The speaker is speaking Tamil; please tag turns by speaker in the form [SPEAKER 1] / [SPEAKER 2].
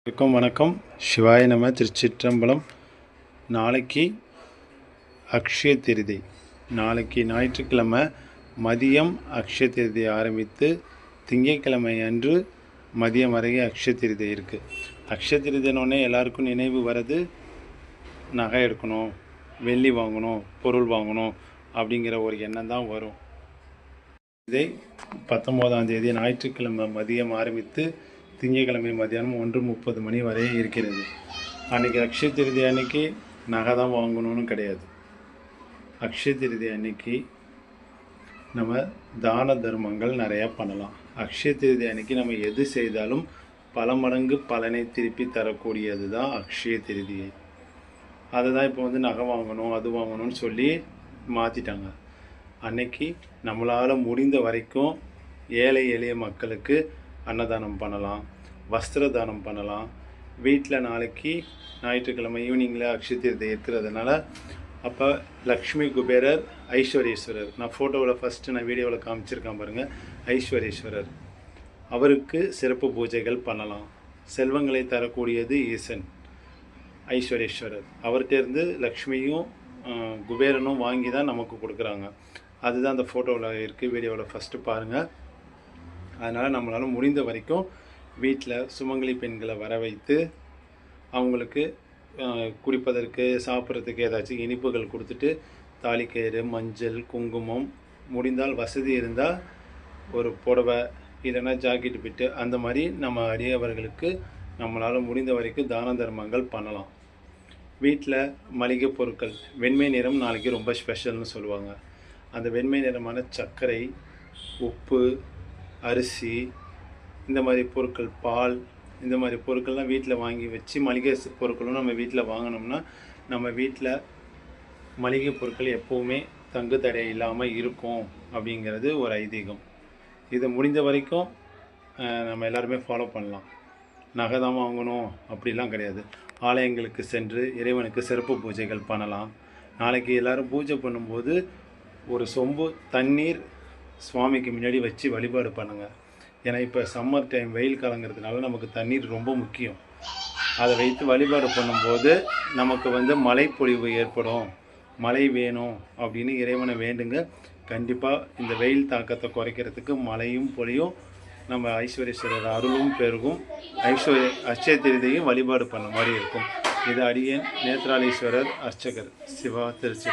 [SPEAKER 1] வணக்கம். சிவாய நம. திருச்சிற்றம்பலம். நாளைக்கு அக்ஷய திருதி. நாளைக்கு ஞாயிற்றுக்கிழமை மதியம் அக்ஷய திருதி ஆரம்பித்து திங்கட்கிழமை அன்று மதியம் வரைக்கும் அக்ஷய திருதி இருக்குது. அக்ஷய திருதினோடனே எல்லாருக்கும் நினைவு வர்றது நகை எடுக்கணும், வெள்ளி வாங்கணும், பொருள் வாங்கணும் அப்படிங்கிற ஒரு எண்ணம் தான் வரும். இதை 19ஆம் தேதி ஞாயிற்றுக்கிழமை மதியம் ஆரம்பித்து திங்கட்கிழமை மதியானம் 1:30 மணி வரை இருக்கிறது. அன்றைக்கி அக்ஷய திருதி அன்னைக்கு நகை தான் வாங்கணும்னு கிடையாது. அக்ஷய திருதி அன்னைக்கு நம்ம தான தர்மங்கள் நிறையா பண்ணலாம். அக்ஷய திருதி அன்னைக்கு நம்ம எது செய்தாலும் பல மடங்கு பலனை திருப்பி தரக்கூடியது தான் அக்ஷய திருதியை. அதை தான் இப்போ நகை வாங்கணும் அது வாங்கணும்னு சொல்லி மாற்றிட்டாங்க. அன்னைக்கு நம்மளால் முடிந்த வரைக்கும் ஏழை எளிய மக்களுக்கு அன்னதானம் பண்ணலாம், வஸ்திர தானம் பண்ணலாம். வீட்டில் நாளைக்கு ஞாயிற்றுக்கிழமை ஈவினிங்கில் அக்ஷய திருதி இருக்கிறதுனால அப்போ லக்ஷ்மி குபேரர் ஐஸ்வர்யேஸ்வரர், நான் ஃபோட்டோவில் ஃபஸ்ட்டு நான் வீடியோவில் காமிச்சிருக்கேன் பாருங்கள், ஐஸ்வர்யேஸ்வரர், அவருக்கு சிறப்பு பூஜைகள் பண்ணலாம். செல்வங்களை தரக்கூடியது ஈசன் ஐஸ்வர்யேஸ்வரர். அவர்கிட்டேருந்து லக்ஷ்மியும் குபேரனும் வாங்கி தான் நமக்கு கொடுக்குறாங்க. அதுதான் அந்த ஃபோட்டோவில் இருக்குது, வீடியோவில் ஃபஸ்ட்டு பாருங்கள். அதனால் நம்மளால் முடிந்த வரைக்கும் வீட்டில் சுமங்கலி பெண்களை வர வைத்து அவங்களுக்கு குடிப்பதற்கு சாப்பிட்றதுக்கு ஏதாச்சும் இனிப்புகள் கொடுத்துட்டு தாலிக்கயிறு, மஞ்சள், குங்குமம், முடிந்தால் வசதி இருந்தால் ஒரு புடவை இல்லைன்னா ஜாக்கெட்டு பிட்டு அந்த மாதிரி நம்ம அடியவர்களுக்கு நம்மளால் முடிந்த வரைக்கும் தான தர்மங்கள் பண்ணலாம். வீட்டில் மளிகை பொருட்கள் வெண்மை நிறம் நாளைக்கு ரொம்ப ஸ்பெஷல்னு சொல்லுவாங்க. அந்த வெண்மை நிறமான சர்க்கரை, உப்பு, அரிசி, இந்த மாதிரி பொருட்கள், பால், இந்த மாதிரி பொருட்கள்லாம் வீட்டில் வாங்கி வச்சு மளிகை பொருட்களும் நம்ம வீட்டில் வாங்கினோம்னா நம்ம வீட்டில் மளிகை பொருட்கள் எப்போவுமே தங்கு தடை இல்லாமல் இருக்கும் அப்படிங்கிறது ஒரு ஐதீகம். இதை முடிந்த வரைக்கும் நம்ம எல்லாருமே ஃபாலோ பண்ணலாம். நகை தான் வாங்கணும் அப்படிலாம் கிடையாது. ஆலயங்களுக்கு சென்று இறைவனுக்கு சிறப்பு பூஜைகள் பண்ணலாம். நாளைக்கு எல்லோரும் பூஜை பண்ணும்போது ஒரு சொம்பு தண்ணீர் சுவாமிக்கு முன்னாடி வச்சு வழிபாடு பண்ணுங்கள். ஏன்னா இப்போ சம்மர் டைம், வெயில் காலங்கிறதுனால நமக்கு தண்ணீர் ரொம்ப முக்கியம். அதை வைத்து வழிபாடு பண்ணும்போது நமக்கு மழைப்பொழிவு ஏற்படும், மழை வேணும் அப்படின்னு இறைவனை வேண்டுங்க. கண்டிப்பாக இந்த வெயில் தாக்கத்தை குறைக்கிறதுக்கு மழையும் பொழியும், நம்ம ஐஸ்வர்யேஸ்வரர் அருளும் பெருகும், அக்ஷய திருதியையும் வழிபாடு பண்ண மாதிரி இருக்கும். இது அடியேன் நேத்ராலீஸ்வரர் அர்ச்சகர் சிவா, திருச்சி.